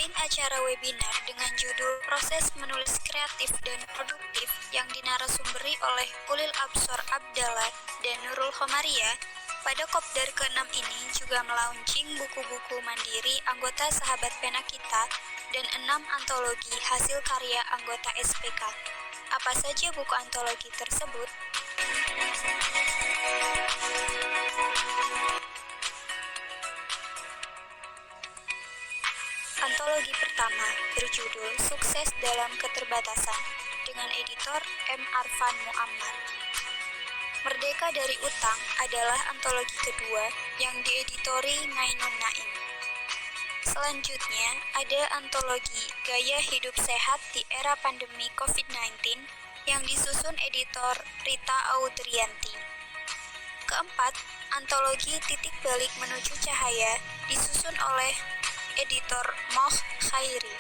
Selain acara webinar dengan judul Proses Menulis Kreatif dan Produktif yang dinarasumberi oleh Ulil Absor Abdallah dan Nurul Khomaria, pada Kopdar ke-6 ini juga melaunching buku-buku mandiri anggota Sahabat Pena Kita dan 6 antologi hasil karya anggota SPK. Apa saja buku antologi tersebut? Antologi pertama berjudul Sukses Dalam Keterbatasan dengan editor M. Arfan Muammar. Merdeka dari Utang adalah antologi kedua yang dieditori Ngainun Naim. Selanjutnya ada antologi Gaya Hidup Sehat di Era Pandemi COVID-19 yang disusun editor Rita Audrianti. Keempat, antologi Titik Balik Menuju Cahaya disusun oleh editor Moh Khairi.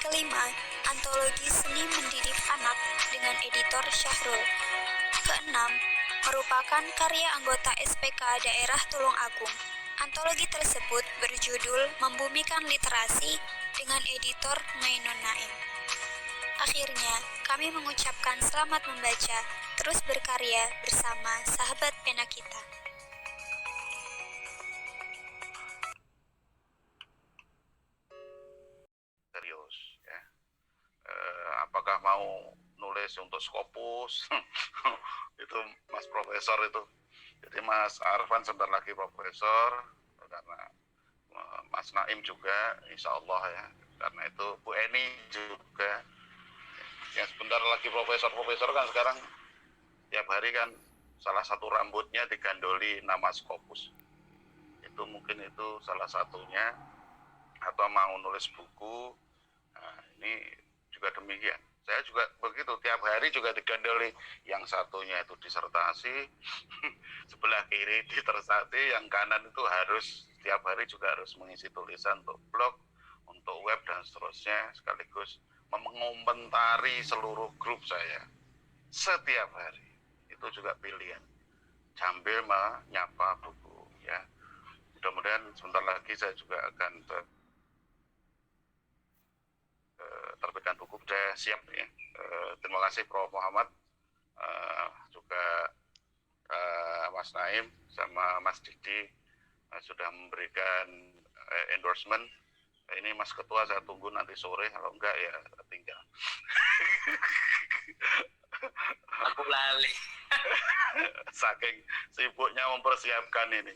Kelima, antologi Seni Mendidik Anak dengan editor Syahrul. Keenam, merupakan karya anggota SPK Daerah Tulung Agung. Antologi tersebut berjudul Membumikan Literasi dengan editor Ngainun Naim. Akhirnya, kami mengucapkan selamat membaca, terus berkarya bersama Sahabat Pena Kita. Serius ya. Apakah mau nulis untuk Scopus? Itu Mas Profesor itu. Jadi Mas Arfan sebentar lagi profesor, karena Mas Naim juga insya Allah ya. Karena itu Bu Eni juga. Yang sebentar lagi profesor kan sekarang tiap hari kan salah satu rambutnya digandoli nama Scopus. Itu mungkin itu salah satunya. Atau mau nulis buku, nah ini juga demikian. Saya juga begitu, tiap hari juga digandoli. Yang satunya itu disertasi, sebelah kiri ditersati, yang kanan itu harus tiap hari juga harus mengisi tulisan untuk blog, untuk web dan seterusnya, sekaligus mengomentari seluruh grup saya setiap hari. Itu juga pilihan sambil menyapa buku ya. Mudah-mudahan sebentar lagi saya juga akan terbitkan buku. Sudah siap ya. Terima kasih Prof. Muhammad, juga Mas Naim sama Mas Didi sudah memberikan endorsement. Ini Mas Ketua saya tunggu nanti sore, kalau enggak ya tinggal. Aku lali. Saking sibuknya mempersiapkan ini.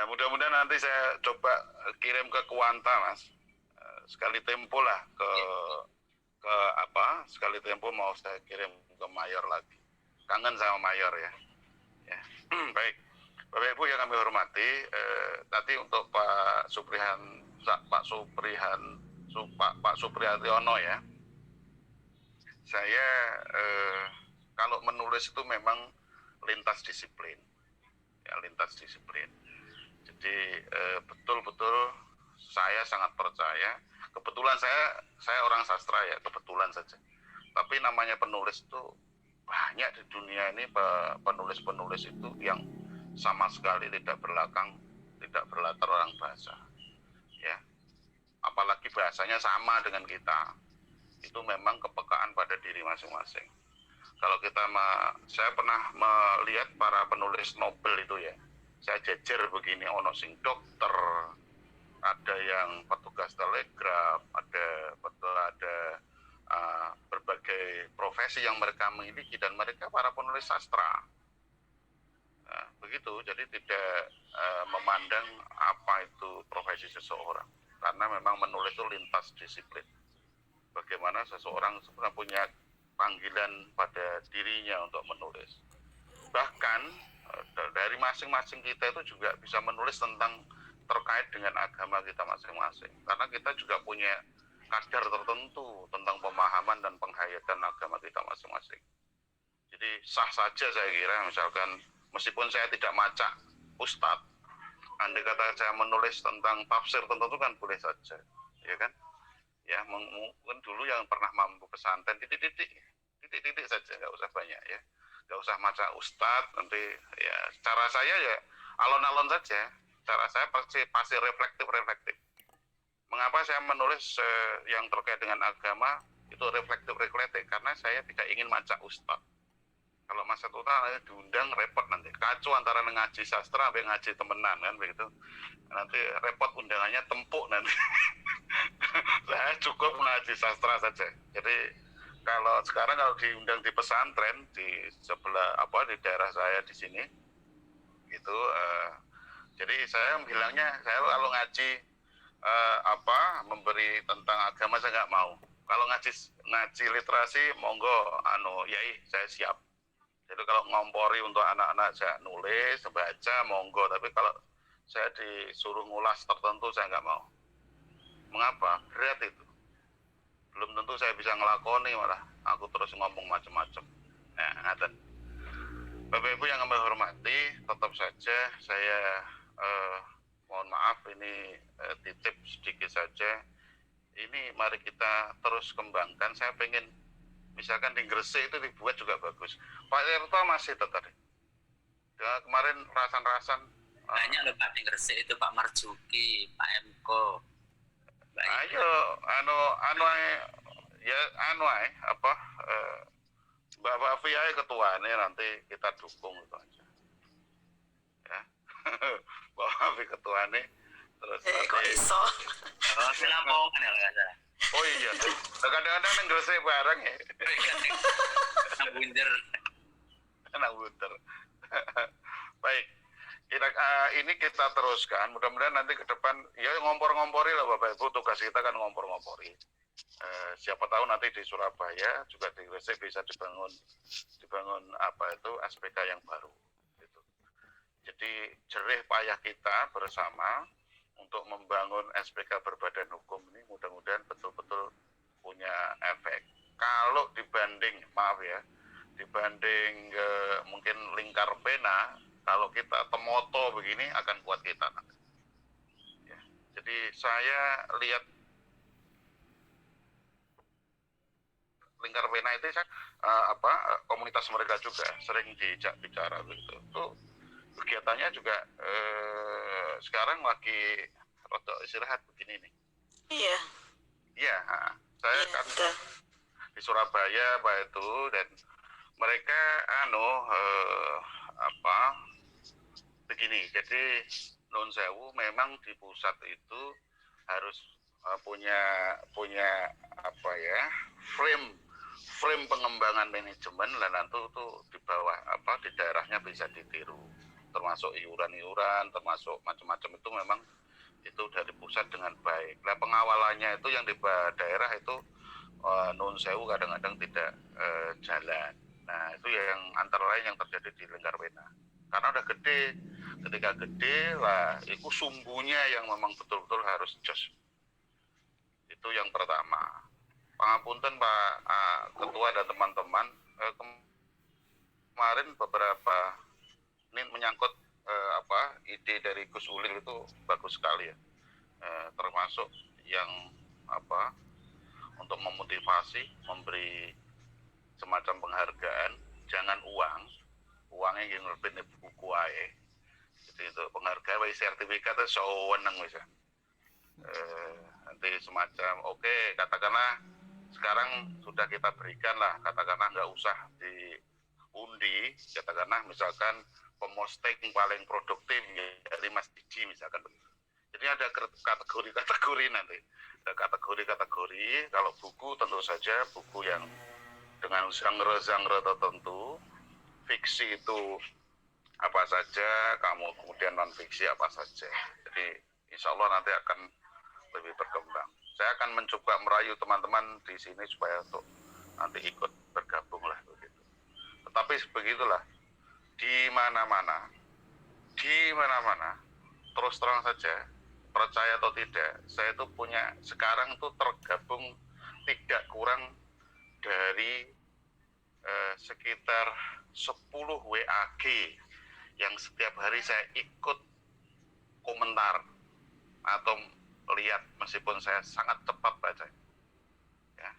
Mudah-mudahan nanti saya coba kirim ke Kuanta, Mas. Sekali tempo lah sekali tempo mau saya kirim ke Mayor lagi. Kangen sama Mayor ya. Baik, Bapak Ibu yang kami hormati, tadi untuk Pak Suprihationo ya. Saya kalau menulis itu memang lintas disiplin. Ya, lintas disiplin. Jadi betul-betul saya sangat percaya. Kebetulan saya orang sastra ya, kebetulan saja. Tapi namanya penulis itu banyak di dunia ini, penulis-penulis itu yang sama sekali tidak berlatar orang bahasa. Ya. Apalagi bahasanya sama dengan kita. Itu memang kepekaan pada diri masing-masing. Kalau saya pernah melihat para penulis Nobel itu ya. Saya jejer begini, ono sing dokter, ada yang petugas telegraf, ada berbagai profesi yang mereka miliki dan mereka para penulis sastra. Nah, begitu, jadi tidak memandang apa itu profesi seseorang, karena memang menulis itu lintas disiplin. Bagaimana seseorang sebenarnya punya panggilan pada dirinya untuk menulis. Bahkan dari masing-masing kita itu juga bisa menulis tentang terkait dengan agama kita masing-masing, karena kita juga punya kadar tertentu tentang pemahaman dan penghayatan agama kita masing-masing. Jadi sah saja saya kira, misalkan meskipun saya tidak macak ustadz, andai kata saya menulis tentang tafsir tertentu kan boleh saja, ya kan? Ya mungkin dulu yang pernah mampu pesantren titik-titik saja, nggak usah banyak ya, nggak usah macak ustadz. Nanti ya cara saya ya alon-alon saja. Cara saya pasti reflektif. Mengapa saya menulis yang terkait dengan agama itu reflektif karena saya tidak ingin macak ustaz. Kalau masa total diundang repot nanti, kacau antara ngaji sastra sampai ngaji temenan kan begitu. Nanti repot undangannya tempuk nanti. Saya cukup ngaji sastra saja. Jadi kalau sekarang kalau diundang di pesantren di sebelah di daerah saya di sini itu jadi saya bilangnya saya kalau ngaji memberi tentang agama saya nggak mau. Kalau ngaji literasi monggo yai saya siap. Jadi kalau ngompori untuk anak-anak saya nulis, baca monggo, tapi kalau saya disuruh ngulas tertentu saya nggak mau. Mengapa? Berat itu. Belum tentu saya bisa ngelakoni malah aku terus ngomong macam-macam. Nah, ngaten. Bapak Ibu yang kami hormati, tetap saja saya mohon maaf ini titip sedikit saja. Ini mari kita terus kembangkan. Saya pengen misalkan di Gresik itu dibuat juga bagus. Pak Tirto masih tetap. Ya, kemarin rasan-rasan banyak loh Pak di Gresik itu, Pak Marjuki, Pak Emko. Ayo Mbak Fafia ketuanya nanti kita dukung itu aja. Ya. Mbak Fafia ketuanya terus kok iso? Oh, Lamongan ya nggak salah. Oh iya, kadang-kadang yang Gresik bareng ya. Anak bunder. Baik, ini kita teruskan. Mudah-mudahan nanti ke depan ya ngompor-ngompori lah Bapak Ibu. Tugas kita kan ngompor-ngompori. Siapa tahu nanti di Surabaya juga di Gresik bisa dibangun SPK yang baru. Gitu. Jadi jerih payah kita bersama untuk membangun SPK berbadan hukum ini mudah-mudahan betul-betul punya efek. Kalau dibanding mungkin lingkar pena, kalau kita temoto begini akan kuat kita nanti. Ya. Jadi saya lihat lingkar pena itu komunitas mereka juga sering diajak bicara begitu. Tuh kegiatannya juga sekarang lagi rada istirahat begini nih. Iya. Iya, saya kan di Surabaya Pak itu dan mereka begini. Jadi Nun Sewu memang di pusat itu harus punya frame pengembangan manajemen dan nanti tuh di bawah di daerahnya bisa ditiru. Termasuk iuran-iuran, termasuk macam-macam itu memang itu dari pusat dengan baik. Nah pengawalannya itu yang di daerah itu Nun Sewu kadang-kadang tidak jalan. Nah itu yang antara lain yang terjadi di Lingkar Pena. Karena udah gede, ketika gede lah itu sumbunya yang memang betul-betul harus jos. Itu yang pertama. Pangapunten Pak Ketua dan teman-teman, kemarin beberapa ini menyangkut ide dari Gus Ulil itu bagus sekali ya, termasuk yang untuk memotivasi, memberi semacam penghargaan, jangan uangnya yang lebih buku aja. Jadi itu penghargaan, sertifikat itu sewenang misalnya. Nanti semacam katakanlah sekarang sudah kita berikan lah, katakanlah nggak usah diundi, katakanlah misalkan pemosting paling produktif dari Mas Diji misalkan begitu. Jadi ada kategori nanti, ada kategori kalau buku tentu saja buku yang dengan genre tertentu, fiksi itu apa saja, kamu kemudian non fiksi apa saja. Jadi insya Allah nanti akan lebih berkembang. Saya akan mencoba merayu teman-teman di sini supaya untuk nanti ikut bergabung lah begitu. Tetapi begitulah, di mana-mana, terus terang saja, percaya atau tidak, saya itu punya sekarang tuh tergabung tidak kurang dari sekitar 10 WAG yang setiap hari saya ikut komentar atau lihat meskipun saya sangat cepat baca ya.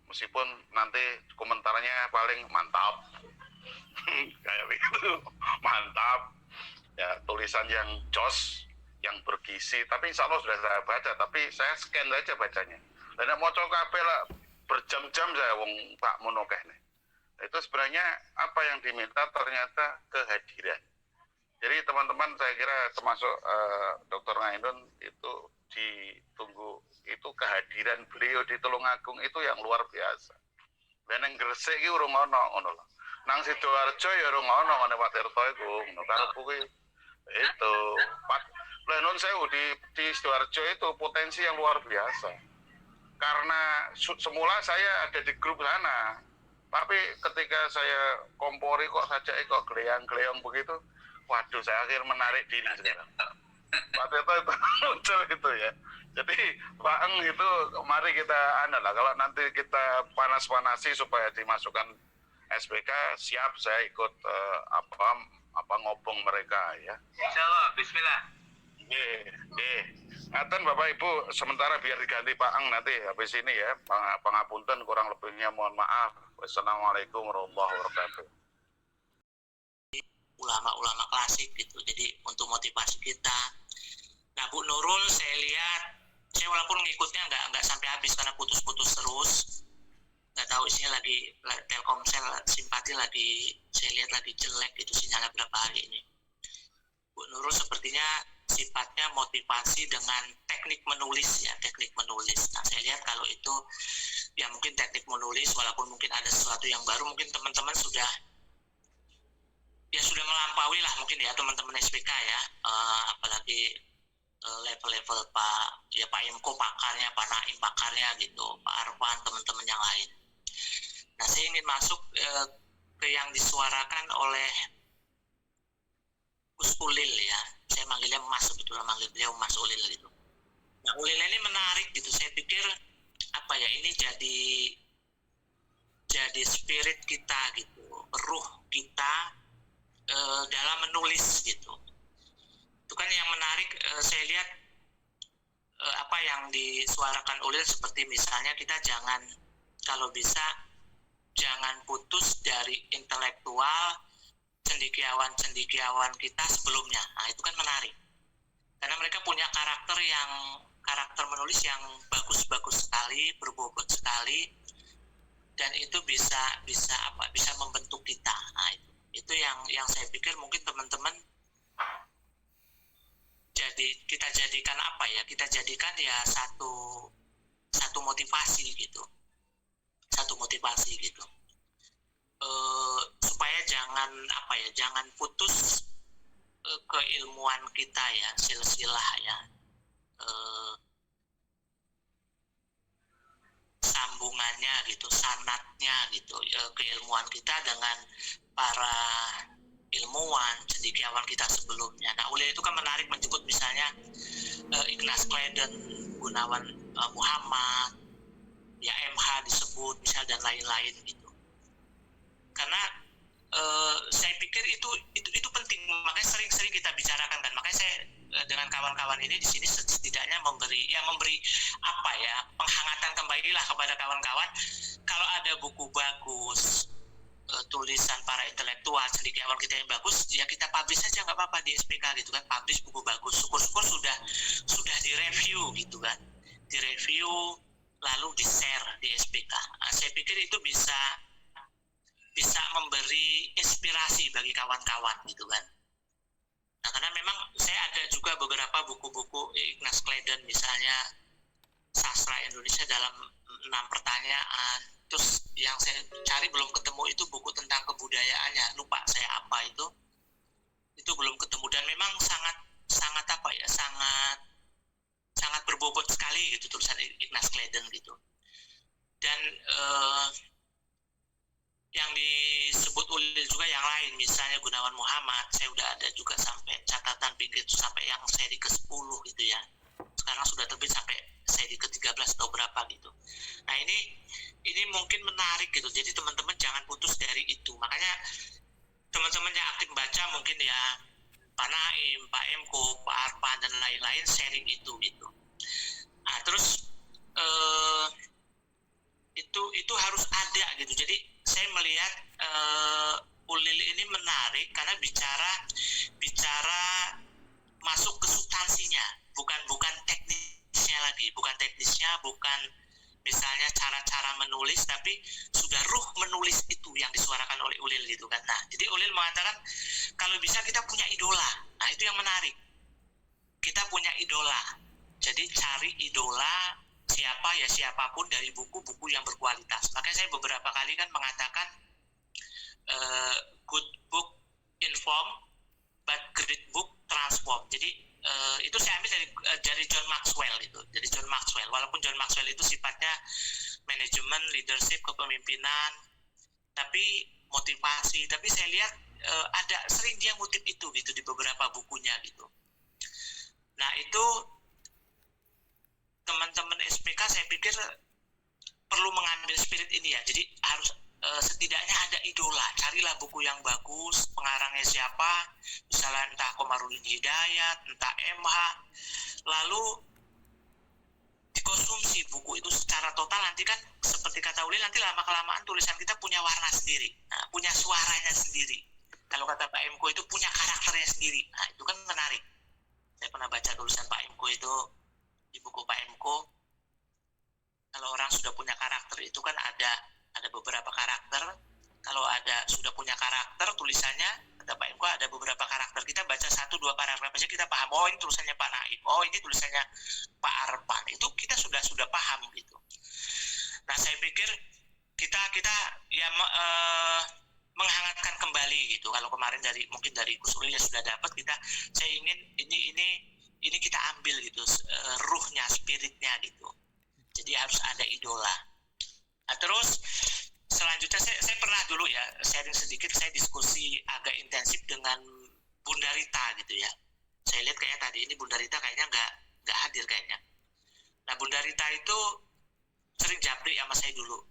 Meskipun nanti komentarnya paling mantap kayak begitu, mantap ya, tulisan yang jos yang bergizi, tapi insya Allah sudah saya baca, tapi saya scan aja bacanya. Dan mau coba lah berjam-jam saya wong Pak Monokeh nih. Itu sebenarnya apa yang diminta ternyata kehadiran. Jadi teman-teman saya kira termasuk Dr. Ngainun itu ditunggu, itu kehadiran beliau di Tulungagung itu yang luar biasa. Dan yang Gresik iki urung ono ngono lho. Nang Sidoarjo ya urung ono ngene Pak Tirto iku, ngono karepku kuwi itu. Nun sewu di Sidoarjo itu potensi yang luar biasa. Karena semula saya ada di grup sana. Tapi ketika saya kompori kok saja kok geleang-geleang begitu, waduh saya akhirnya menarik diri sekarang. Pak Tirto itu muncul itu ya. Jadi Pak Eng itu mari kita kalau nanti kita panas-panasi supaya dimasukkan SPK, siap saya ikut ngobong mereka ya. Insyaallah, bismillah. Ngaten Bapak Ibu, sementara biar diganti Pak Eng nanti habis ini ya. Pangapunten kurang lebihnya mohon maaf. Wassalamualaikum warahmatullahi wabarakatuh. Ulama-ulama klasik gitu, jadi untuk motivasi kita. Nah Bu Nurul saya lihat, saya walaupun ngikutnya nggak sampai habis karena putus-putus terus, nggak tahu isinya lagi Telkomsel simpati lagi, saya lihat lagi jelek gitu sinyalnya berapa hari ini. Bu Nurul sepertinya sifatnya motivasi dengan teknik menulis ya, teknik menulis. Nah saya lihat kalau itu ya mungkin teknik menulis, walaupun mungkin ada sesuatu yang baru, mungkin teman-teman sudah melampaui lah mungkin ya teman-teman SPK ya, apalagi level-level Pak Imko pakarnya, Pak Naim pakarnya gitu, Pak Arfan, teman-teman yang lain. Nah saya ingin masuk ke yang disuarakan oleh Gus Ulil ya, saya manggilnya Mas, sebetulnya manggil beliau Mas Ulil gitu. Nah Ulil ini menarik gitu, saya pikir ini jadi spirit kita gitu, ruh kita dalam menulis gitu. Itu kan yang menarik, saya lihat apa yang disuarakan Ulil seperti misalnya kita kalau bisa jangan putus dari intelektual cendekiawan kita sebelumnya. Nah itu kan menarik karena mereka punya karakter menulis yang bagus-bagus sekali, berbobot sekali, dan itu bisa membentuk kita. Nah, itu yang saya pikir mungkin teman-teman kita jadikan kita jadikan ya satu motivasi gitu, supaya jangan putus keilmuan kita ya, silsilah ya, sambungannya gitu, sanatnya gitu, keilmuan kita dengan para ilmuwan, cendekiawan kita sebelumnya. Nah, Ulil itu kan menarik menyebut misalnya Ignaz Kleiden, Gunawan Muhammad, ya MH disebut misal dan lain-lain gitu. Karena saya pikir itu penting, makanya sering kita bicarakan kan. Makanya saya dengan kawan-kawan ini di sini setidaknya memberi penghangatan kembali lah kepada kawan-kawan. Kalau ada buku bagus, tulisan para intelektual, cendekiawan kita yang bagus, ya kita publish aja nggak apa-apa di SPK gitu kan, publish buku bagus. Syukur-syukur sudah direview gitu kan, direview lalu di-share di SPK. Nah, saya pikir itu bisa memberi inspirasi bagi kawan-kawan gitu kan. Nah karena memang saya ada juga beberapa buku-buku Ignaz Kleiden misalnya, Sastra Indonesia dalam 6 pertanyaan. Terus yang saya cari belum ketemu itu buku tentang kebudayaannya, lupa saya apa itu belum ketemu, dan memang sangat berbobot sekali gitu tulisan Ignaz Kleiden gitu. Dan yang disebut Ulil juga yang lain, misalnya Gunawan Muhammad, saya udah ada juga sampai catatan pinggir itu sampai yang seri ke-10 gitu ya. Sekarang sudah terbit sampai seri ke-13 atau berapa gitu. Nah ini mungkin menarik gitu. Jadi teman-teman jangan putus dari itu. Makanya teman-teman yang aktif baca mungkin ya Pak Naim, Pak Emko, Pak Arfan dan lain-lain sharing itu gitu. Nah terus itu harus ada gitu. Jadi saya melihat Ulil ini menarik karena bicara masuk ke substansinya, bukan teknisnya lagi, bukan misalnya cara-cara menulis, tapi sudah ruh menulis itu yang disuarakan oleh Ulil gitu kan. Nah, jadi Ulil mengatakan kalau bisa kita punya idola. Nah, itu yang menarik. Kita punya idola. Jadi cari idola siapapun dari buku-buku yang berkualitas. Makanya saya beberapa kali kan mengatakan good book inform, but great book transform. Jadi itu saya ambil dari John Maxwell itu. Dari John Maxwell. Walaupun John Maxwell itu sifatnya manajemen, leadership, kepemimpinan, tapi motivasi. Tapi saya lihat ada sering dia ngutip itu gitu di beberapa bukunya gitu. Nah itu teman-teman SPK saya pikir perlu mengambil spirit ini ya. Jadi harus setidaknya ada idola. Carilah buku yang bagus, pengarangnya siapa, misalnya entah Komarudin Hidayat, entah MH, lalu dikonsumsi buku itu secara total. Nanti kan seperti kata Ulil, nanti lama-kelamaan tulisan kita punya warna sendiri, nah, punya suaranya sendiri. Kalau kata Pak Emko itu punya karakternya sendiri. Nah itu kan menarik. Saya pernah baca tulisan Pak Emko itu di buku Pak Emko. Kalau orang sudah punya karakter itu kan ada beberapa karakter. Kalau sudah punya karakter tulisannya, kata Pak Emko ada beberapa karakter. Kita baca 1-2 paragraf aja kita paham. Oh ini tulisannya Pak Naim. Oh ini tulisannya Pak Arfan. Itu kita sudah paham gitu. Nah saya pikir kita ya menghangatkan kembali gitu. Kalau kemarin mungkin dari Gus Ulil ya sudah dapat, saya ingin ini kita ambil gitu ruhnya, spiritnya gitu. Jadi harus ada idola. Nah, terus selanjutnya saya pernah dulu ya sharing sedikit, saya diskusi agak intensif dengan Bunda Rita gitu ya. Saya lihat kayaknya tadi ini Bunda Rita kayaknya nggak hadir kayaknya. Nah Bunda Rita itu sering japri sama saya dulu,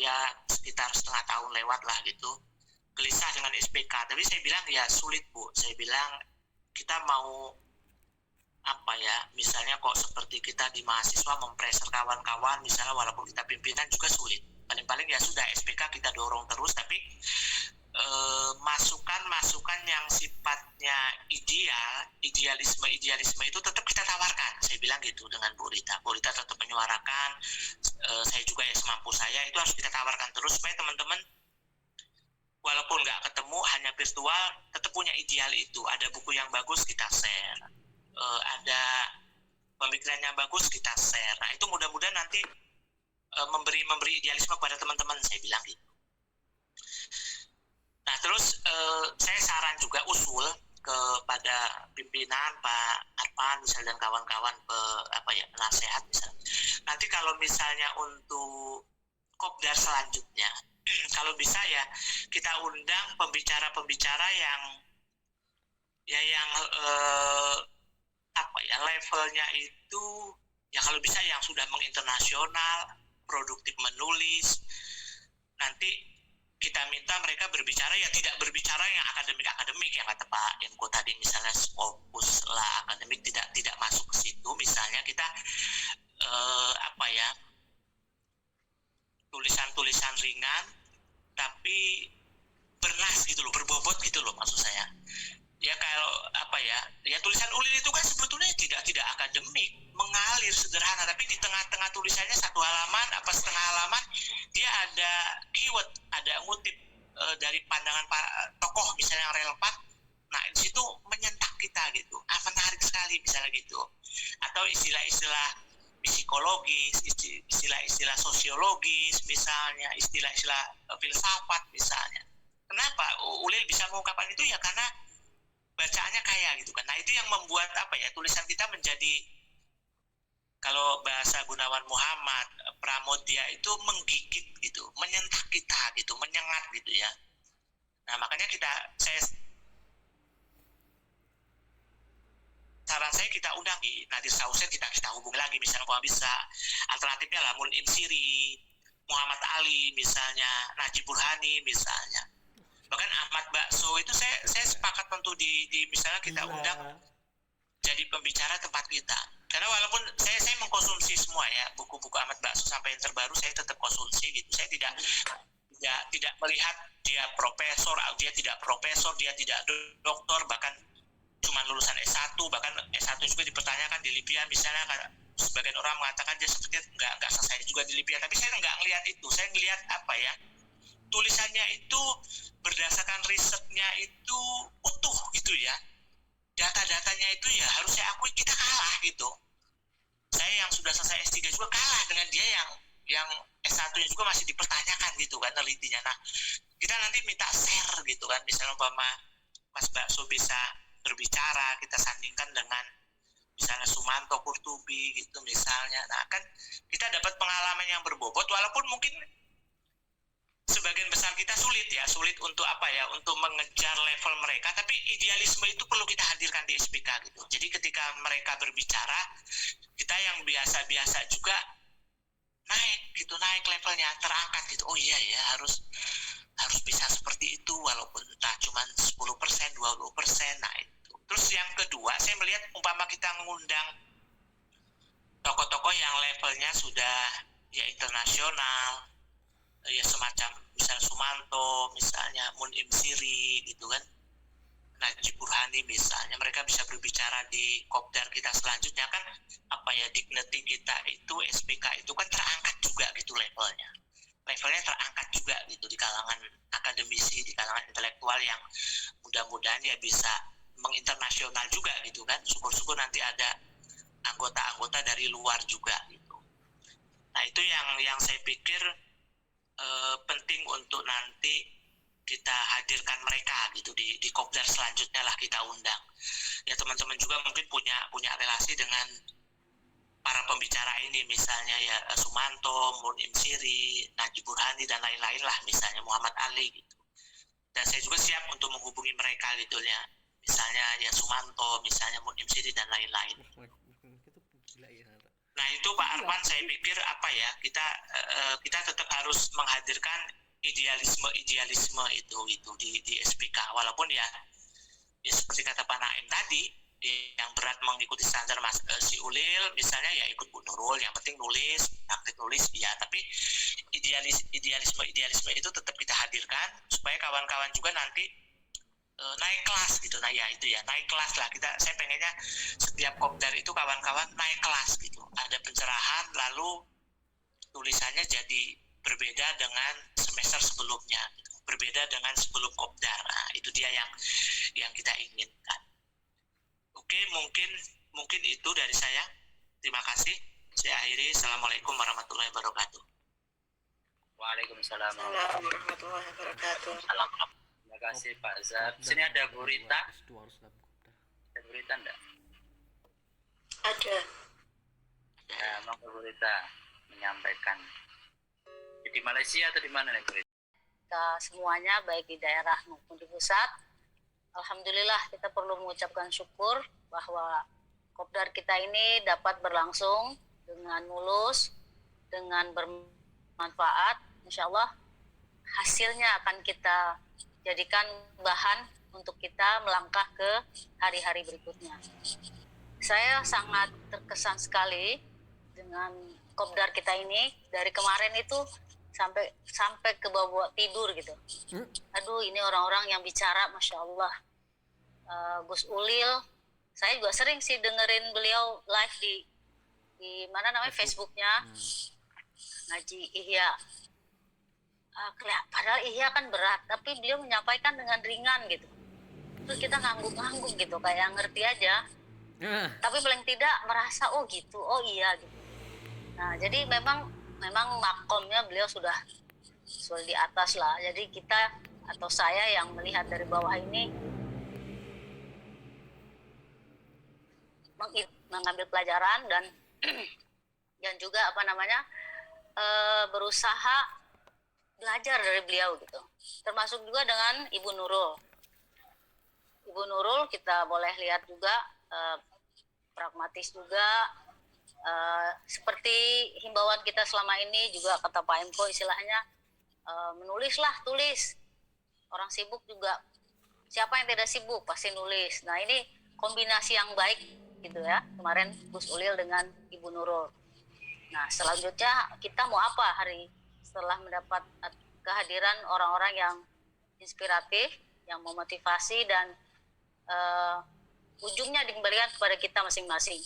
ya sekitar setengah tahun lewat lah gitu, gelisah dengan SPK. Tapi saya bilang ya sulit Bu. Saya bilang kita mau apa ya, misalnya kok seperti kita di mahasiswa mempressure kawan-kawan, misalnya walaupun kita pimpinan juga sulit. Paling-paling ya sudah SPK kita dorong terus, tapi masukan yang sifatnya idealisme itu tetap kita tawarkan. Saya bilang gitu dengan Bu Rita. Bu Rita tetap menyuarakan, saya juga ya semampu saya, itu harus kita tawarkan terus supaya teman-teman walaupun nggak ketemu hanya virtual, tetap punya ideal itu. Ada buku yang bagus kita share, ada pemikiran yang bagus kita share. Nah itu mudah-mudahan nanti memberi idealisme kepada teman-teman, saya bilang gitu. Nah terus saya saran juga usul kepada pimpinan Pak Arfan misalnya dan kawan-kawan penasehat misalnya. Nanti kalau misalnya untuk kopdar selanjutnya, kalau bisa ya kita undang pembicara-pembicara yang levelnya itu ya kalau bisa yang sudah menginternasional, produktif menulis. Nanti kita minta mereka berbicara ya tidak berbicara yang akademik yang kata Pak Emko tadi, misalnya fokus lah akademik, tidak masuk ke situ. Misalnya kita tulisan-tulisan ringan tapi bernas gitu loh, berbobot gitu loh maksud saya. Ya kalau ya tulisan Ulil itu kan sebetulnya tidak akademik, mengalir sederhana, tapi di tengah-tengah tulisannya 1 halaman setengah halaman dia ada keyword, ada ngutip dari pandangan tokoh misalnya yang relevan. Nah di situ menyentak kita gitu, menarik sekali misalnya gitu. Atau istilah-istilah psikologis, istilah-istilah sosiologis misalnya, istilah-istilah filsafat misalnya. Kenapa Ulil bisa mengungkapkan itu ya karena bacaannya kaya gitu kan. Nah itu yang membuat tulisan kita menjadi, kalau bahasa Gunawan Muhammad, Pramodya itu menggigit gitu, menyentak kita gitu, menyengat gitu ya. Nah makanya saran saya kita undang di Nadir Sausen, kita hubungi lagi misalnya kalau bisa. Alternatifnya Lamun Insiri, Muhammad Ali misalnya, Najib Burhani misalnya. Bahkan Ahmad Bakso itu saya sepakat tentu di misalnya kita undang jadi pembicara tempat kita. Karena walaupun saya mengkonsumsi semua ya, buku-buku Ahmad Bakso sampai yang terbaru saya tetap konsumsi gitu. Saya tidak melihat dia profesor, dia tidak profesor, dia tidak doktor, bahkan cuma cuma lulusan S1, bahkan S1 juga dipertanyakan di Libya misalnya. Sebagian orang mengatakan dia sepertinya nggak selesai juga di Libya, tapi saya nggak ngelihat itu. Saya ngelihat apa ya, tulisannya itu berdasarkan risetnya itu utuh gitu ya, data-datanya itu ya harus saya akui kita kalah gitu. Saya yang sudah selesai S3 juga kalah dengan dia yang S1-nya juga masih dipertanyakan gitu kan telitinya. Nah, kita nanti minta share gitu kan, misalnya umpama Mas Bakso bisa berbicara, kita sandingkan dengan misalnya Sumanto Kurtubi gitu misalnya. Nah, kan kita dapat pengalaman yang berbobot, walaupun mungkin sebagian besar kita sulit untuk apa ya, untuk mengejar level mereka, tapi idealisme itu perlu kita hadirkan di SPK gitu. Jadi ketika mereka berbicara, kita yang biasa-biasa juga naik levelnya, terangkat gitu. Oh iya ya, harus bisa seperti itu, walaupun entah cuma 10%, 20%. Nah itu. Terus yang kedua, saya melihat umpama kita mengundang tokoh-tokoh yang levelnya sudah ya internasional, ya semacam misalnya Sumanto, misalnya Munim Siri gitu kan, Najib Burhani misalnya, mereka bisa berbicara di kopdar kita selanjutnya kan, apa ya, dignity kita itu, SPK itu kan terangkat juga gitu levelnya terangkat juga gitu di kalangan akademisi, di kalangan intelektual yang mudah-mudahan ya bisa menginternasional juga gitu kan. Syukur-syukur nanti ada anggota-anggota dari luar juga gitu. Nah itu yang saya pikir penting untuk nanti kita hadirkan mereka gitu di kopdar selanjutnya lah, kita undang. Ya teman-teman juga mungkin punya relasi dengan para pembicara ini, misalnya ya Sumanto, Munim Siri, Najib Burhani dan lain-lain lah, misalnya Muhammad Ali gitu. Dan saya juga siap untuk menghubungi mereka gitu ya. Misalnya ya Sumanto, misalnya Munim Siri dan lain-lain. Nah itu Pak Arfan, saya pikir apa ya, kita tetap harus menghadirkan idealisme itu di SPK, walaupun ya seperti kata Pak Naim tadi, yang berat mengikuti standar si Ulil misalnya ya ikut Bu Nurul, yang penting nulis, praktik nulis ya, tapi idealisme itu tetap kita hadirkan supaya kawan-kawan juga nanti naik kelas gitu. Nah ya itu ya, naik kelas lah saya pengennya setiap kopdar itu kawan-kawan naik kelas gitu, ada pencerahan, lalu tulisannya jadi berbeda dengan semester sebelumnya gitu, berbeda dengan sebelum kopdar. Nah itu dia yang kita inginkan. Oke, mungkin itu dari saya. Terima kasih. Saya akhiri. Assalamualaikum warahmatullahi wabarakatuh. Waalaikumsalam warahmatullahi wabarakatuh. Terima kasih Pak Zab. Sini ada Bu Rita. Ada Bu Rita enggak? Ada. Ya, mau Bu Rita menyampaikan. Di Malaysia atau di mana nih Bu Rita? Kita semuanya baik di daerah maupun di pusat, alhamdulillah kita perlu mengucapkan syukur bahwa kopdar kita ini dapat berlangsung dengan mulus, dengan bermanfaat. Insya Allah hasilnya akan kita jadikan bahan untuk kita melangkah ke hari-hari berikutnya. Saya sangat terkesan sekali dengan kopdar kita ini. Dari kemarin itu sampai ke bawah tidur gitu. Aduh, ini orang-orang yang bicara, Masya Allah. Gus Ulil, saya juga sering sih dengerin beliau live di mana namanya Facebooknya, ngaji Ihya. Padahal Ihya kan berat, tapi beliau menyampaikan dengan ringan gitu. Terus kita ngangguk-ngangguk gitu, kayak ngerti aja. Tapi paling tidak merasa oh gitu, oh iya gitu. Nah jadi memang makomnya beliau sudah di atas lah. Jadi kita atau saya yang melihat dari bawah ini mengambil pelajaran dan juga berusaha belajar dari beliau gitu. Termasuk juga dengan Ibu Nurul. Ibu Nurul kita boleh lihat juga pragmatis juga. Seperti himbauan kita selama ini juga kata Pak Emko istilahnya tulis. Orang sibuk juga, siapa yang tidak sibuk pasti nulis. Nah ini kombinasi yang baik gitu ya, kemarin Gus Ulil dengan Ibu Nurul. Nah selanjutnya kita mau apa setelah mendapat kehadiran orang-orang yang inspiratif, yang memotivasi dan ujungnya dikembalikan kepada kita masing-masing.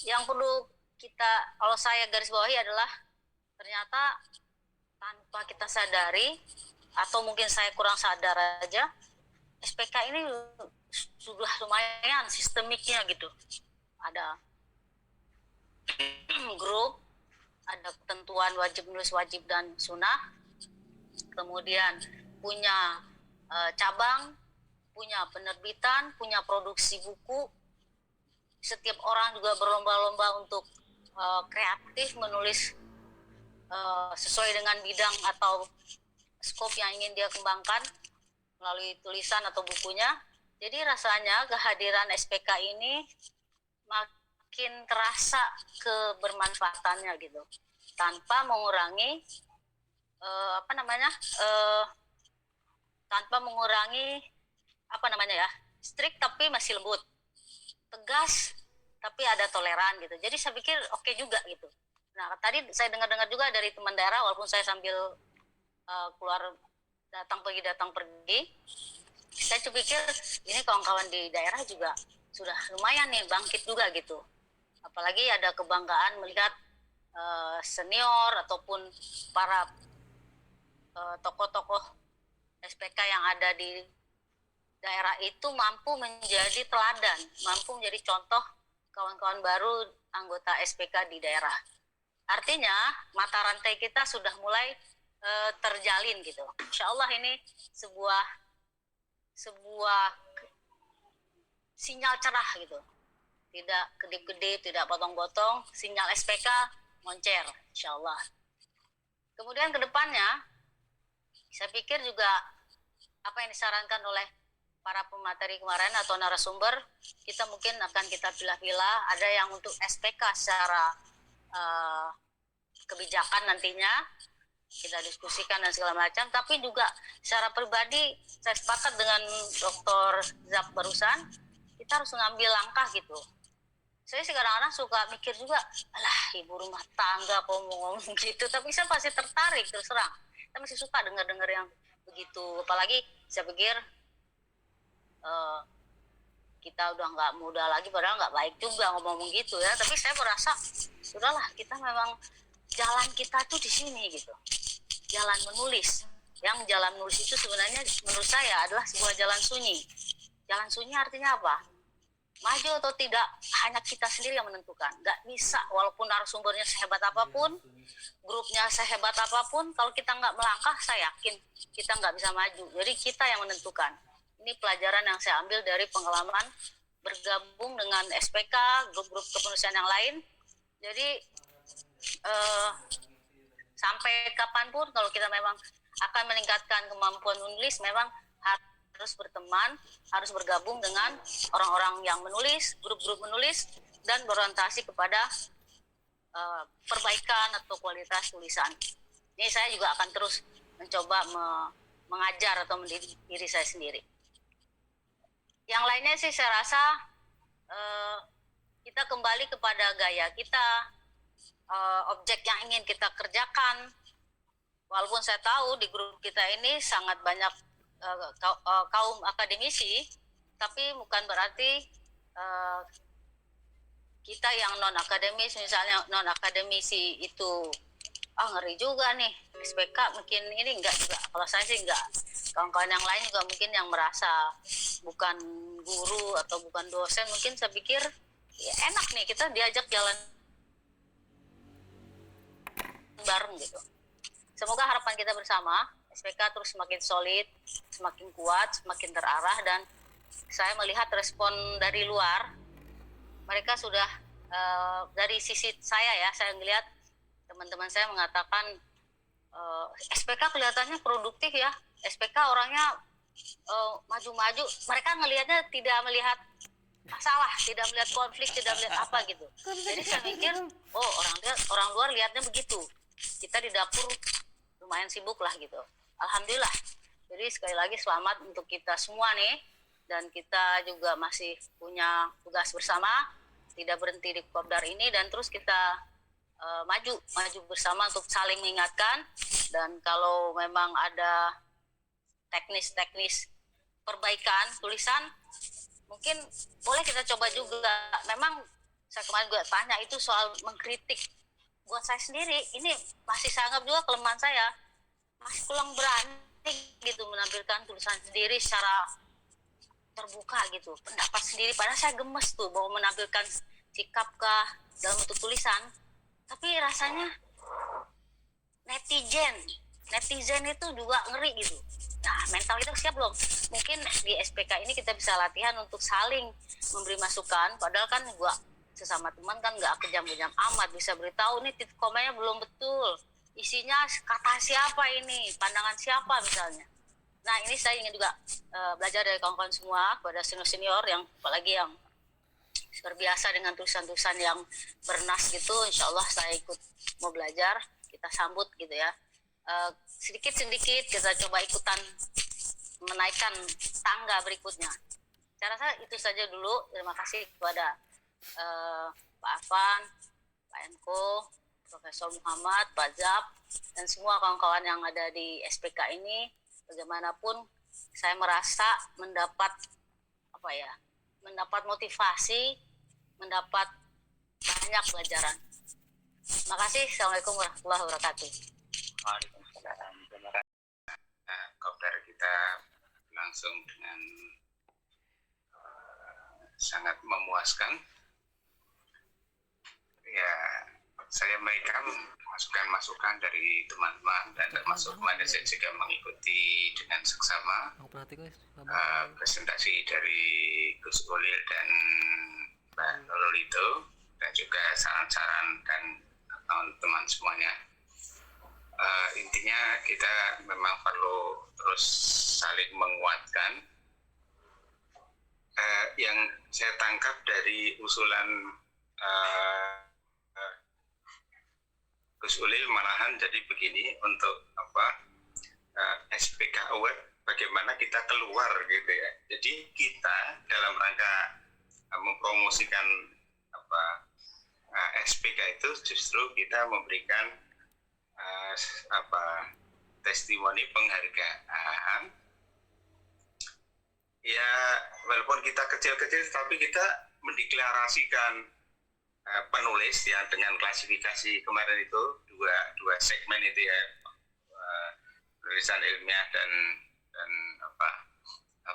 Yang perlu kita, kalau saya garis bawahi adalah ternyata tanpa kita sadari atau mungkin saya kurang sadar aja, SPK ini sudah lumayan sistemiknya gitu. Ada grup, ada ketentuan wajib menulis, wajib dan sunnah, kemudian punya cabang, punya penerbitan, punya produksi buku. Setiap orang juga berlomba-lomba untuk kreatif menulis sesuai dengan bidang atau skop yang ingin dia kembangkan melalui tulisan atau bukunya. Jadi rasanya kehadiran SPK ini makin terasa kebermanfaatannya gitu, tanpa mengurangi strict tapi masih lembut, tegas tapi ada toleran gitu. Jadi saya pikir oke juga gitu. Nah, tadi saya dengar-dengar juga dari teman daerah, walaupun saya sambil keluar datang pergi, saya pikir ini kawan-kawan di daerah juga sudah lumayan nih bangkit juga gitu. Apalagi ada kebanggaan melihat senior ataupun para tokoh-tokoh SPK yang ada di daerah itu mampu menjadi teladan, mampu menjadi contoh kawan-kawan baru anggota SPK di daerah. Artinya mata rantai kita sudah mulai terjalin gitu. Insya Allah ini sebuah sinyal cerah gitu. Tidak kedip-kedip, tidak potong-potong, sinyal SPK moncer, insya Allah. Kemudian ke depannya, saya pikir juga apa yang disarankan oleh para pemateri kemarin atau narasumber, kita mungkin akan kita pilah-pilah. Ada yang untuk SPK secara kebijakan nantinya, kita diskusikan dan segala macam, tapi juga secara pribadi saya sepakat dengan Dr. Zak barusan, kita harus mengambil langkah gitu. Saya sih kadang-kadang suka mikir juga, alah ibu rumah tangga kok mau ngomong gitu, tapi saya pasti tertarik terus terang. Saya masih suka dengar-dengar yang begitu, apalagi saya pikir kita udah nggak muda lagi, padahal nggak baik juga ngomong gitu ya, tapi saya merasa sudahlah, kita memang jalan kita tuh di sini gitu, jalan menulis. Yang jalan menulis itu sebenarnya menurut saya adalah sebuah jalan sunyi. Jalan sunyi artinya apa? Maju atau tidak hanya kita sendiri yang menentukan. Nggak bisa, walaupun narasumbernya sehebat apapun, grupnya sehebat apapun, kalau kita nggak melangkah, saya yakin kita nggak bisa maju. Jadi kita yang menentukan. Ini pelajaran yang saya ambil dari pengalaman bergabung dengan SPK, grup-grup kepenulisan yang lain. Jadi sampai kapanpun kalau kita memang akan meningkatkan kemampuan menulis, memang harus berteman, harus bergabung dengan orang-orang yang menulis, grup-grup menulis, dan berorientasi kepada perbaikan atau kualitas tulisan. Ini saya juga akan terus mencoba mengajar atau mendidik diri saya sendiri. Yang lainnya sih saya rasa kita kembali kepada gaya kita, objek yang ingin kita kerjakan. Walaupun saya tahu di grup kita ini sangat banyak kaum akademisi, tapi bukan berarti kita yang non akademis, misalnya non akademisi itu ngeri juga nih SPK mungkin ini enggak juga. Kalau saya sih enggak. Kawan-kawan yang lain juga mungkin yang merasa bukan guru atau bukan dosen, mungkin saya pikir ya enak nih kita diajak jalan bareng gitu. Semoga harapan kita bersama SPK terus semakin solid, semakin kuat, semakin terarah, dan saya melihat respon dari luar, mereka sudah dari sisi saya melihat teman-teman saya mengatakan SPK kelihatannya produktif ya, SPK orangnya maju-maju, mereka ngelihatnya tidak melihat masalah, tidak melihat konflik, tidak melihat apa gitu. Jadi saya mikir, orang luar lihatnya begitu, kita di dapur lumayan sibuk lah gitu. Alhamdulillah. Jadi sekali lagi selamat untuk kita semua nih, dan kita juga masih punya tugas bersama, tidak berhenti di Kopdar ini, dan terus kita maju bersama untuk saling mengingatkan. Dan kalau memang ada teknis-teknis perbaikan tulisan, mungkin boleh kita coba juga. Memang saya kemarin juga tanya itu soal mengkritik. Buat saya sendiri ini masih saya anggap juga kelemahan saya, masih kurang berani gitu menampilkan tulisan sendiri secara terbuka gitu, pendapat sendiri. Padahal saya gemes tuh mau menampilkan sikap kah dalam bentuk tulisan, tapi rasanya netizen itu juga ngeri gitu. Nah, mental kita siap belum? Mungkin di SPK ini kita bisa latihan untuk saling memberi masukan, padahal kan gua sesama teman kan nggak kejam-kejam amat, bisa beritahu nih titik komanya belum betul, isinya kata siapa ini, pandangan siapa misalnya. Nah, ini saya ingin juga belajar dari kawan-kawan semua, kepada senior-senior yang apalagi yang terbiasa dengan tulisan-tulisan yang bernas gitu. Insya Allah saya ikut mau belajar, kita sambut gitu ya. Sedikit-sedikit kita coba ikutan menaikkan tangga berikutnya. Saya rasa itu saja dulu. Terima kasih kepada Pak Afan, Pak Enko, Profesor Muhammad, Pak Zab, dan semua kawan-kawan yang ada di SPK ini. Bagaimanapun saya merasa mendapat motivasi, mendapat banyak pelajaran. Terima kasih. Assalamualaikum warahmatullahi wabarakatuh. Waalaikumsalam. Terima kasih. Kopdar kita langsung dengan sangat memuaskan. Ya, saya memberikan masukan-masukan dari teman-teman dan termasuk Madasek juga mengikuti dengan seksama presentasi dari Gus Ulil dan Mbak Nurul itu, dan juga saran-saran dan teman-teman semuanya. Intinya kita memang perlu terus saling menguatkan. Yang saya tangkap dari usulan Gus Ulil malahan jadi begini, untuk SPK Award bagaimana kita keluar gitu ya. Jadi kita dalam rangka mempromosikan SPK itu justru kita memberikan testimoni penghargaan. Ya, walaupun kita kecil-kecil tapi kita mendeklarasikan penulis ya dengan klasifikasi kemarin itu dua segmen itu ya, tulisan ilmiah dan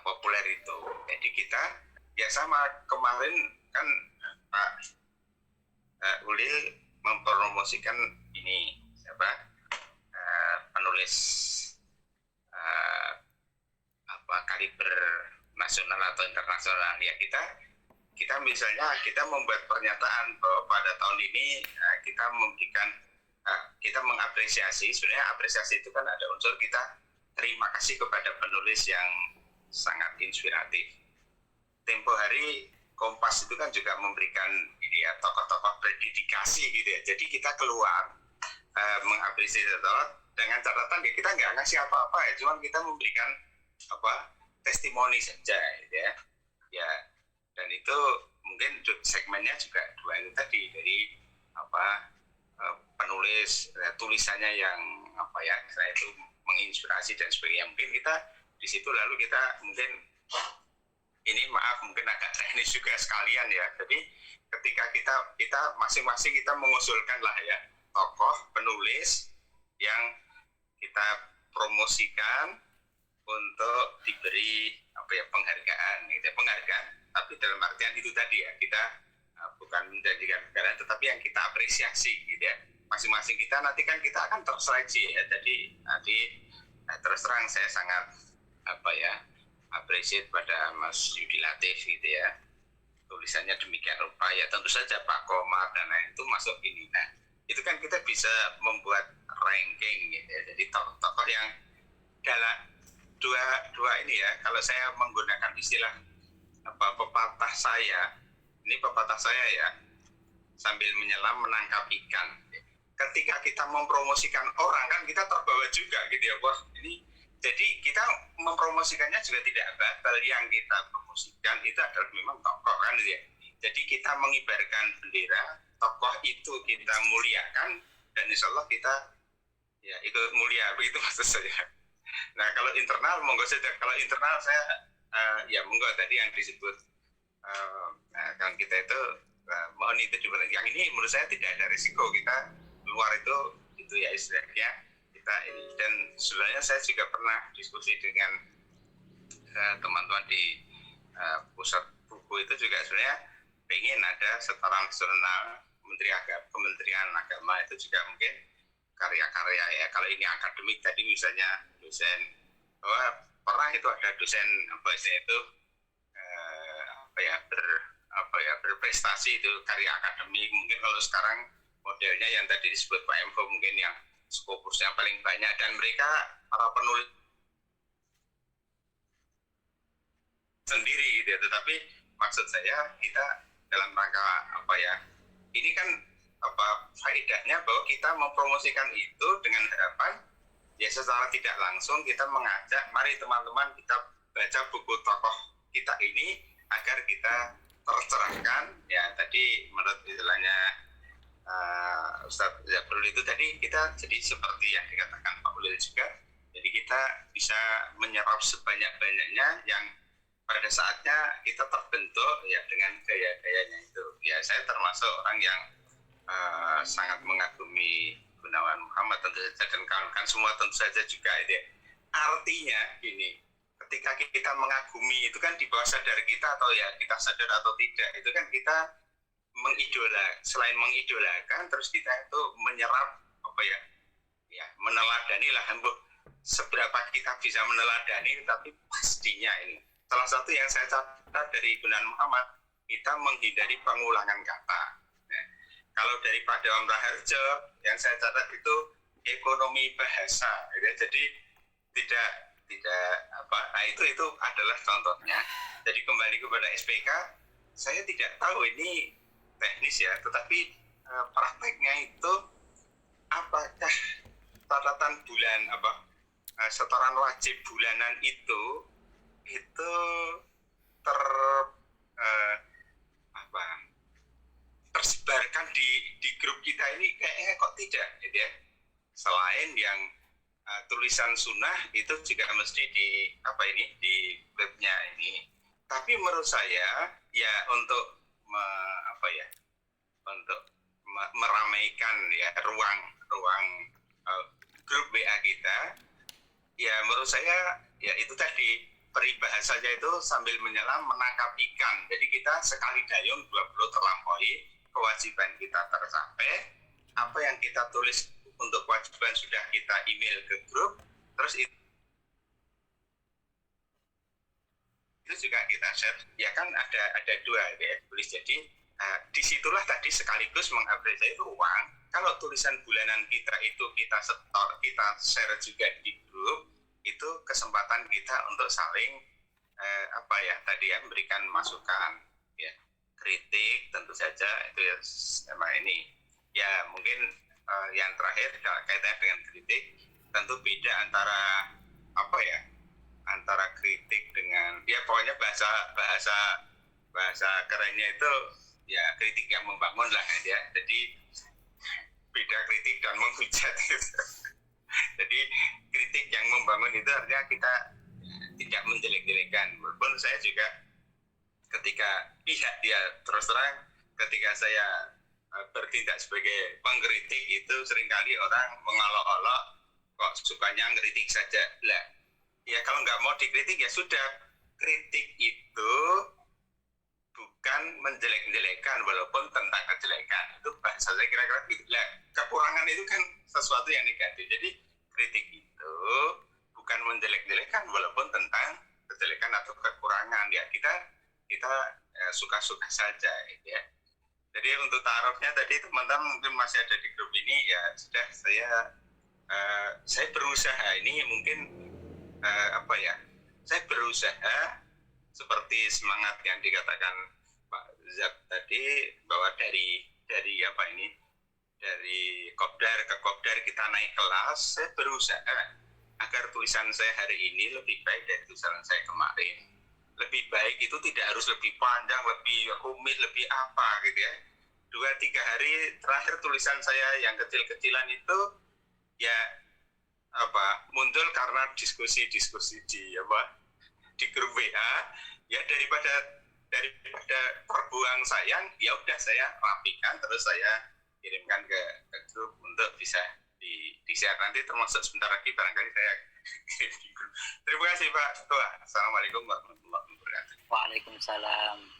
populer itu. Jadi kita ya sama kemarin kan Pak Ulil mempromosikan ini penulis kaliber nasional atau internasional ya. Kita misalnya kita membuat pernyataan bahwa pada tahun ini kita memberikan kita mengapresiasi. Sebenarnya apresiasi itu kan ada unsur kita terima kasih kepada penulis yang sangat inspiratif. Tempo hari Kompas itu kan juga memberikan ini ya, tokoh-tokoh berdedikasi gitu ya. Jadi kita keluar mengapresiasi dengan catatan ya kita nggak ngasih apa-apa ya, cuman kita memberikan testimoni saja gitu ya. Ya, dan itu mungkin segmennya juga dua itu tadi, dari penulis tulisannya yang saya itu menginspirasi dan sebagainya. Mungkin kita di situ lalu kita mungkin ini mungkin agak teknis juga sekalian ya. Jadi ketika kita masing-masing kita mengusulkan lah ya tokoh penulis yang kita promosikan untuk diberi penghargaan gitu ya. Penghargaan tapi dalam artian itu tadi ya, kita bukan menjadikan penghargaan tetapi yang kita apresiasi gitu ya. Masing-masing kita nanti kan kita akan terseleksi ya. Jadi nanti terus terang saya sangat appreciate pada Mas Yudi Latif gitu ya. Tulisannya demikian rupa ya, tentu saja Pak Komar dan lain itu masuk ini. Nah, itu kan kita bisa membuat ranking gitu ya. Jadi tokoh-tokoh yang dalam dua ini ya, kalau saya menggunakan istilah pepatah saya ya, sambil menyelam menangkap ikan. Ketika kita mempromosikan orang kan kita terbawa juga gitu ya, wah ini. Jadi kita mempromosikannya juga tidak batal, yang kita promosikan itu adalah memang tokoh kan gitu ya. Jadi kita mengibarkan bendera tokoh itu, kita muliakan, dan insya Allah kita ya ikut mulia, begitu maksud saya. Nah kalau internal monggo saja. Kalau internal saya ya monggo tadi yang disebut Kalau kita itu mohon itu yang ini menurut saya tidak ada risiko kita keluar itu ya istilahnya kita ini. Dan sebenarnya saya juga pernah diskusi dengan teman-teman di pusat buku itu juga sebenarnya pengen ada setara nasional Kementerian Agama itu juga mungkin karya-karya ya. Kalau ini akademik tadi misalnya dosen pernah itu ada dosen itu berprestasi itu karya akademik. Mungkin kalau sekarang modelnya yang tadi disebut Pak Emho mungkin yang skopusnya paling banyak, dan mereka para penulis sendiri gitu ya. Tetapi maksud saya kita dalam rangka ini kan faedahnya bahwa kita mempromosikan itu dengan harapan ya secara tidak langsung kita mengajak mari teman-teman kita baca buku tokoh kita ini agar kita tercerahkan ya. Tadi menurut istilahnya Ustadz Zabrul itu tadi kita jadi seperti yang dikatakan Pak Ulil juga, jadi kita bisa menyerap sebanyak-banyaknya yang pada saatnya kita terbentuk ya dengan gaya-gayanya itu. Ya saya termasuk orang yang sangat mengagumi Gunawan Muhammad tentu saja, dan kawan-kawan semua tentu saja juga itu. Artinya gini, ketika kita mengagumi itu kan di bawah sadar kita, atau ya kita sadar atau tidak, itu kan kita selain mengidolakan, terus kita itu menyerap meneladani lah, seberapa kita bisa meneladani. Tapi pastinya ini salah satu yang saya catat dari Gunawan Muhammad, kita menghindari pengulangan kata. Nah, kalau dari Pak Dewan Raharjo yang saya catat itu ekonomi bahasa, ya. Jadi tidak itu adalah contohnya. Jadi kembali kepada SPK, saya tidak tahu ini teknis ya, tetapi prakteknya itu apakah catatan bulan setoran wajib bulanan itu tersebarkan di grup kita ini kayaknya kok tidak gitu ya. Selain yang tulisan sunnah itu juga mesti di webnya ini. Tapi menurut saya ya untuk meramaikan ya ruang grup WA kita, ya menurut saya ya itu tadi peribahasanya itu sambil menyelam menangkap ikan. Jadi kita sekali dayung 20 terlampaui, kewajiban kita tercapai, apa yang kita tulis untuk kewajiban sudah kita email ke grup, terus itu juga kita share. Ya kan ada dua ya tulis. Jadi disitulah tadi sekaligus mengapresiasi ruang. Kalau tulisan bulanan kita itu kita setor, kita share juga di grup, itu kesempatan kita untuk saling memberikan masukan ya, kritik tentu saja itu ya sama ini. Ya mungkin yang terakhir kaitannya dengan kritik, tentu beda antara antara kritik dengan ya pokoknya bahasa kerennya itu ya kritik yang membangun lah ya. Jadi beda kritik dan menghujat gitu. Jadi kritik yang membangun itu artinya kita tidak menjelek-jelekan. Walaupun saya juga ketika pihak dia terus terang, ketika saya bertindak sebagai pengkritik itu seringkali orang mengolok-olok kok sukanya ngeritik saja lah. Ya kalau nggak mau dikritik ya sudah. Kritik itu bukan menjelek-jelekan, walaupun tentang kejelekan itu bahasa saya kira-kira lah. Kekurangan itu kan sesuatu yang negatif. Jadi kritik itu bukan menjelek-jelekan walaupun tentang kejelekan atau kekurangan. Ya kita suka-suka saja ya. Jadi untuk taruhnya tadi teman-teman mungkin masih ada di grup ini ya sudah saya berusaha ini mungkin saya berusaha seperti semangat yang dikatakan Pak Zak tadi bahwa dari kopdar ke kopdar kita naik kelas. Saya berusaha agar tulisan saya hari ini lebih baik dari tulisan saya kemarin. Lebih baik itu tidak harus lebih panjang, lebih rumit, lebih apa gitu ya. 2-3 hari terakhir tulisan saya yang kecil-kecilan itu ya muncul karena diskusi di grup WA ya, daripada daripada terbuang sayang, ya udah saya rapikan terus saya kirimkan ke grup untuk bisa di-share. Nanti termasuk sebentar lagi barangkali saya kirim di grup. Terima kasih Pak Ketua. Assalamualaikum warahmatullahi wabarakatuh. Waalaikumsalam.